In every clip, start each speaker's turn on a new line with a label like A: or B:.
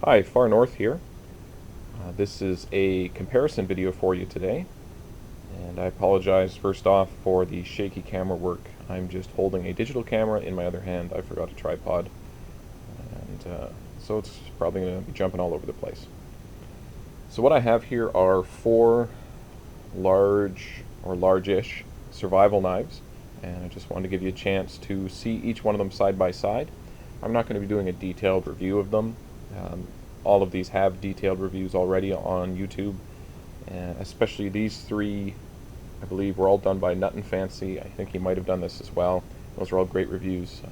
A: Hi, Far North here. This is a comparison video for you today, and I apologize first off for the shaky camera work. I'm just holding a digital camera in my other hand. I forgot a tripod, and so it's probably going to be jumping all over the place. So what I have here are four large or large-ish survival knives, and I just wanted to give you a chance to see each one of them side by side. I'm not going to be doing a detailed review of them. All of these have detailed reviews already on YouTube, especially these three. I believe were all done by Nut and Fancy. I think he might have done this as well. Those are all great reviews.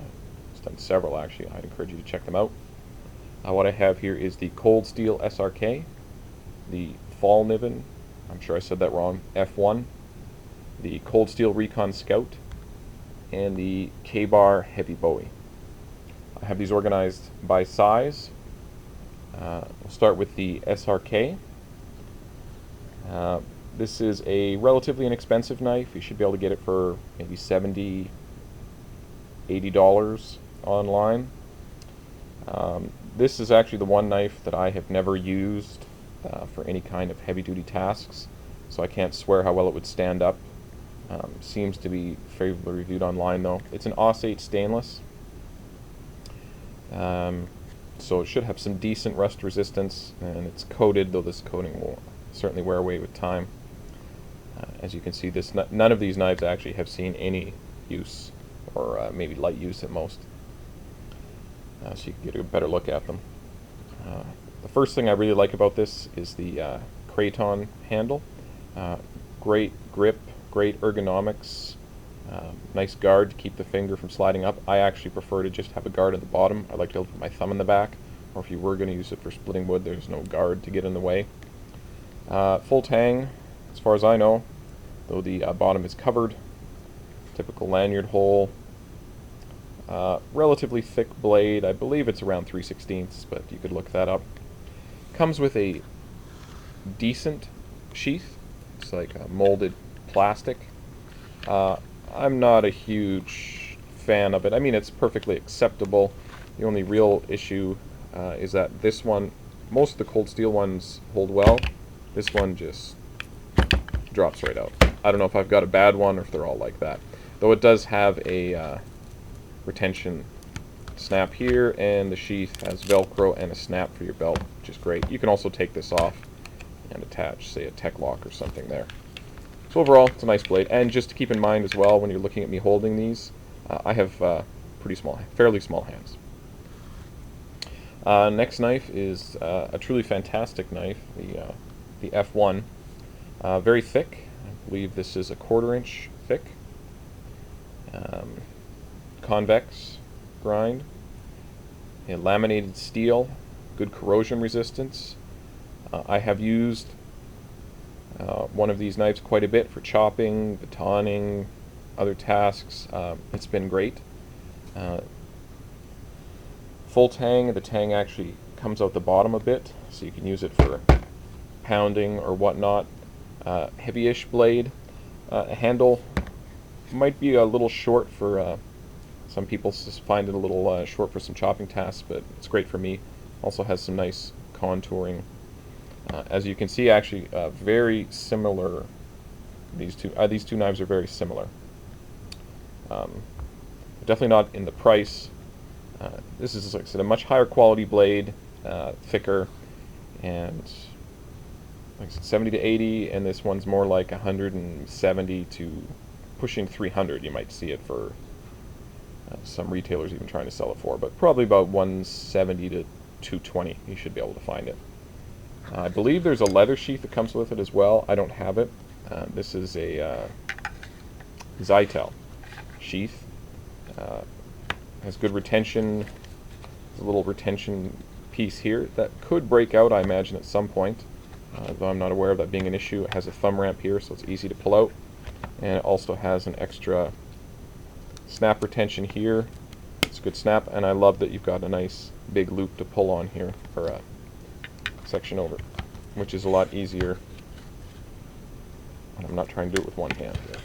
A: He's done several actually. I'd encourage you to check them out. What I have here is the Cold Steel SRK, the Fallkniven, I'm sure I said that wrong, F1, the Cold Steel Recon Scout, and the Ka Bar Heavy Bowie. I have these organized by size. We'll start with the SRK. This is a relatively inexpensive knife. You should be able to get it for maybe $70, $80 online. This is actually the one knife that I have never used for any kind of heavy-duty tasks, so I can't swear how well it would stand up. Seems to be favorably reviewed online though. It's an AUS-8 stainless. So it should have some decent rust resistance, and it's coated, though this coating will certainly wear away with time. As you can see, none of these knives actually have seen any use, or maybe light use at most. So you can get a better look at them. The first thing I really like about this is the craton handle. Great grip, great ergonomics, nice guard to keep the finger from sliding up. I actually prefer to just have a guard at the bottom. I like to put my thumb in the back, or if you were going to use it for splitting wood, there's no guard to get in the way. Full tang, as far as I know, though the bottom is covered. Typical lanyard hole. Relatively thick blade. I believe it's around 3/16, but you could look that up. Comes with a decent sheath. It's like a molded plastic. I'm not a huge fan of it. I mean, it's perfectly acceptable. The only real issue is that this one, most of the Cold Steel ones hold well. This one just drops right out. I don't know if I've got a bad one or if they're all like that. Though it does have a retention snap here, and the sheath has Velcro and a snap for your belt, which is great. You can also take this off and attach, say, a tech lock or something there. So overall, it's a nice blade. And just to keep in mind as well, when you're looking at me holding these, I have fairly small hands. Next knife is a truly fantastic knife, the F1. Very thick. I believe this is a 1/4 inch thick. Convex grind. Laminated steel. Good corrosion resistance. I have used one of these knives quite a bit for chopping, batoning, other tasks. It's been great. Full tang. The tang actually comes out the bottom a bit, so you can use it for pounding or whatnot. Heavy-ish blade. Handle might be a little short for some people. Find it a little short for some chopping tasks, but it's great for me. Also has some nice contouring. As you can see, actually, very similar. These two knives are very similar. Definitely not in the price. This is, like I said, a much higher quality blade, thicker, and like I said, 70 to 80, and this one's more like 170 to pushing 300. You might see it for some retailers even trying to sell it for, but probably about 170 to 220. You should be able to find it. I believe there's a leather sheath that comes with it as well. I don't have it. This is a Zytel sheath. Has good retention. There's a little retention piece here that could break out, I imagine, at some point. Though I'm not aware of that being an issue. It has a thumb ramp here, so it's easy to pull out. And it also has an extra snap retention here. It's a good snap, and I love that you've got a nice big loop to pull on here for a section over, which is a lot easier. And I'm not trying to do it with one hand here.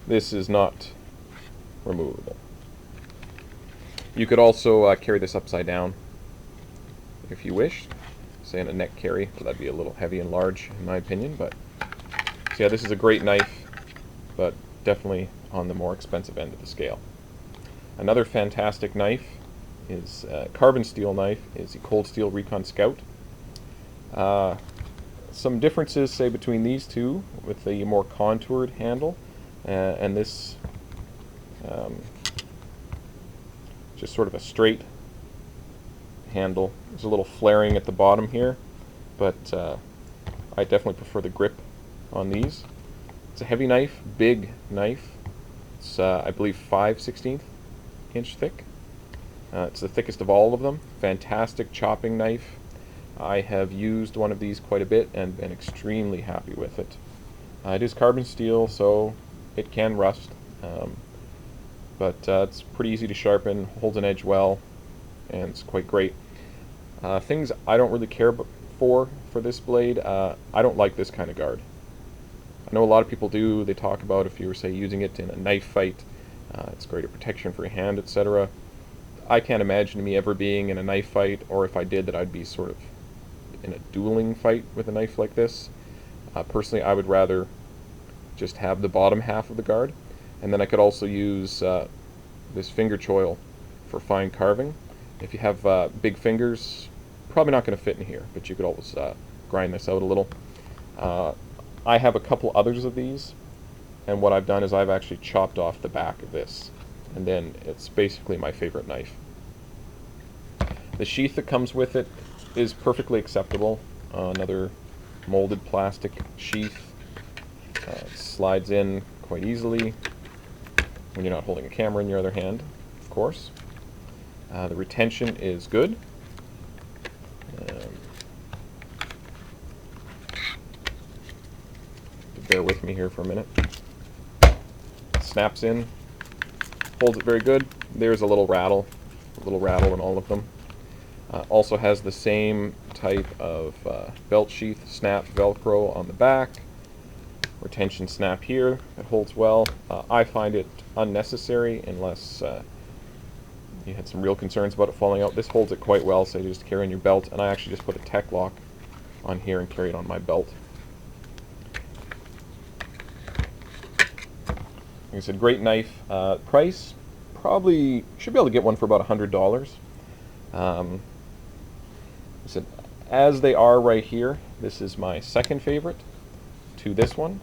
A: This is not removable. You could also carry this upside down if you wish, say in a neck carry. So that'd be a little heavy and large in my opinion, but so yeah, this is a great knife, but definitely on the more expensive end of the scale. Another fantastic knife is carbon steel knife is the Cold Steel Recon Scout. Some differences, say, between these two, with the more contoured handle and this just sort of a straight handle. There's a little flaring at the bottom here, but I definitely prefer the grip on these. It's a heavy knife, big knife. It's I believe 5/16 inch thick. It's the thickest of all of them. Fantastic chopping knife. I have used one of these quite a bit and been extremely happy with it. It is carbon steel, so it can rust, but it's pretty easy to sharpen, holds an edge well, and it's quite great. Things I don't really care for this blade, I don't like this kind of guard. I know a lot of people do. They talk about if you were, say, using it in a knife fight, it's greater protection for your hand, etc. I can't imagine me ever being in a knife fight, or if I did, that I'd be sort of in a dueling fight with a knife like this. Personally, I would rather just have the bottom half of the guard, and then I could also use this finger choil for fine carving. If you have big fingers, probably not going to fit in here, but you could always grind this out a little. I have a couple others of these, and what I've done is I've actually chopped off the back of this, and then it's basically my favorite knife. The sheath that comes with it is perfectly acceptable. Another molded plastic sheath. It slides in quite easily when you're not holding a camera in your other hand, of course. The retention is good. Bear with me here for a minute. Snaps in, holds it very good. There's a little rattle in all of them. Also has the same type of belt sheath snap Velcro on the back. Retention snap here. It holds well. I find it unnecessary unless you had some real concerns about it falling out. This holds it quite well, so you just carry on your belt, and I actually just put a tech lock on here and carry it on my belt. Like I said, great knife. Price, probably should be able to get one for about $100. I said, as they are right here, this is my second favorite to this one,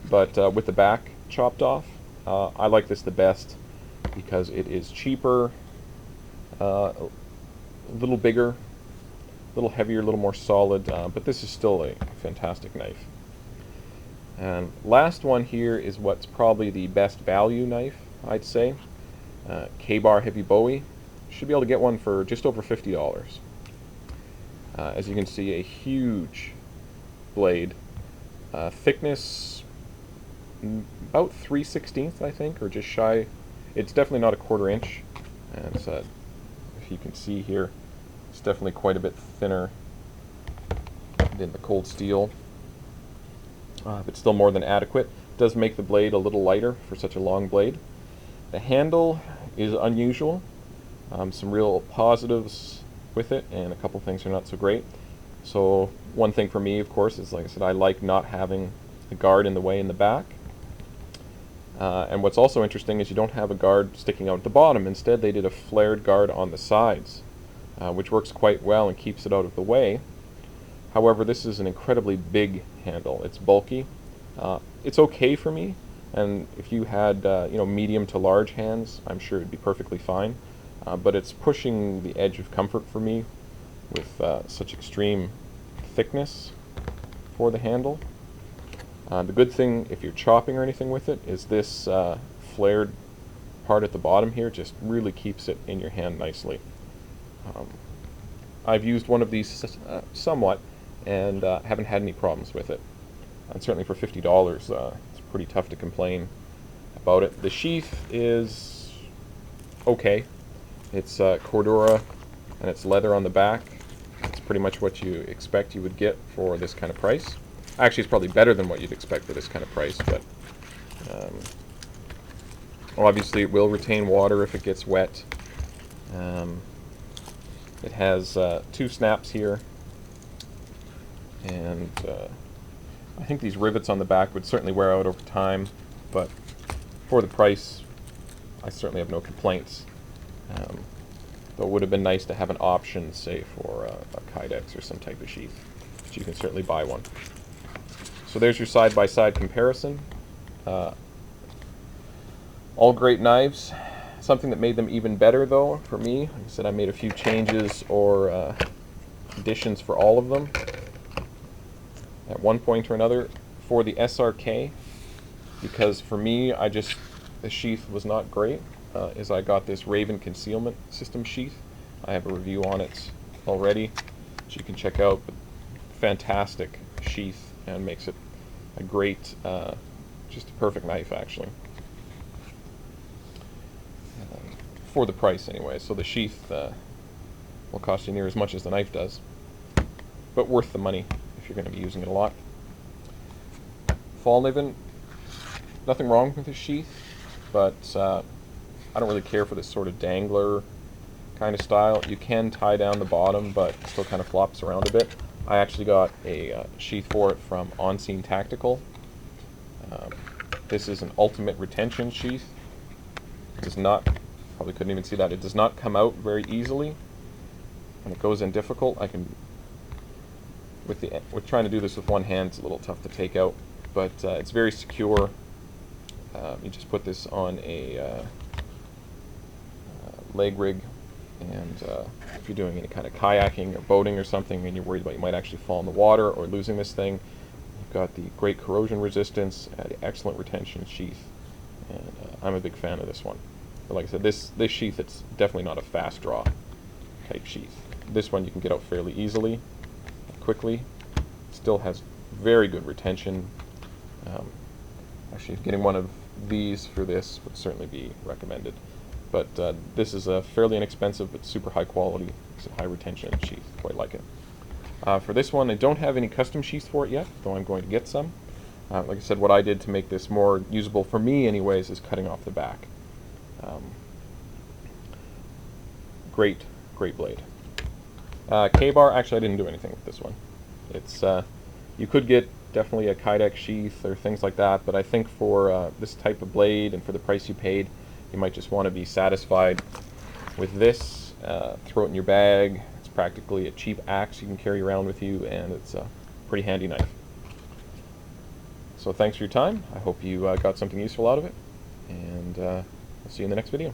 A: but with the back chopped off, I like this the best because it is cheaper, a little bigger, a little heavier, a little more solid, but this is still a fantastic knife. And last one here is what's probably the best value knife, I'd say. Ka Bar Heavy Bowie. Should be able to get one for just over $50. As you can see, a huge blade. Thickness about 3/16, I think, or just shy. It's definitely not a 1/4 inch. And if you can see here, it's definitely quite a bit thinner than the Cold Steel. But still more than adequate. It does make the blade a little lighter for such a long blade. The handle is unusual. Some real positives with it, and a couple things are not so great. So one thing for me, of course, is, like I said, I like not having a guard in the way in the back. And what's also interesting is you don't have a guard sticking out at the bottom. Instead, they did a flared guard on the sides, which works quite well and keeps it out of the way. However, this is an incredibly big handle. It's bulky. It's okay for me, and if you had medium to large hands, I'm sure it'd be perfectly fine. But it's pushing the edge of comfort for me with such extreme thickness for the handle. The good thing, if you're chopping or anything with it, is this flared part at the bottom here just really keeps it in your hand nicely. I've used one of these somewhat, and haven't had any problems with it. And certainly for $50, it's pretty tough to complain about it. The sheath is okay. It's Cordura, and it's leather on the back. It's pretty much what you expect you would get for this kind of price. Actually, it's probably better than what you'd expect for this kind of price, but obviously it will retain water if it gets wet. It has 2 snaps here, and I think these rivets on the back would certainly wear out over time, but for the price, I certainly have no complaints. Though it would have been nice to have an option, say, for a Kydex or some type of sheath, but you can certainly buy one. So there's your side-by-side comparison. All great knives. Something that made them even better, though, for me, like I said, I made a few changes or additions for all of them at one point or another. For the SRK, because for me, the sheath was not great, is I got this Raven concealment system sheath. I have a review on it already, which you can check out. But fantastic sheath, and makes it a great, just a perfect knife, actually. For the price, anyway. So the sheath will cost you near as much as the knife does, but worth the money if you're going to be using it a lot. Fallkniven, nothing wrong with this sheath, but I don't really care for this sort of dangler kind of style. You can tie down the bottom, but it still kind of flops around a bit. I actually got a sheath for it from On Scene Tactical. This is an ultimate retention sheath. It does not, probably couldn't even see that, it does not come out very easily, and it goes in difficult. I can, with trying to do this with one hand, it's a little tough to take out, but it's very secure. You just put this on a leg rig, and if you're doing any kind of kayaking or boating or something and you're worried about you might actually fall in the water or losing this thing, you've got the great corrosion resistance, excellent retention sheath, and I'm a big fan of this one. But like I said, this sheath, it's definitely not a fast draw type sheath. This one you can get out fairly easily, quickly. Still has very good retention. Actually, getting one of these for this would certainly be recommended. But this is a fairly inexpensive but super high quality, high retention sheath. Quite like it. For this one, I don't have any custom sheaths for it yet, though I'm going to get some. Like I said, what I did to make this more usable for me anyways is cutting off the back. Great blade. Ka Bar, actually I didn't do anything with this one. It's you could get definitely a Kydex sheath or things like that, but I think for this type of blade and for the price you paid, you might just want to be satisfied with this. Throw it in your bag. It's practically a cheap axe you can carry around with you, and it's a pretty handy knife. So thanks for your time. I hope you got something useful out of it, and I'll see you in the next video.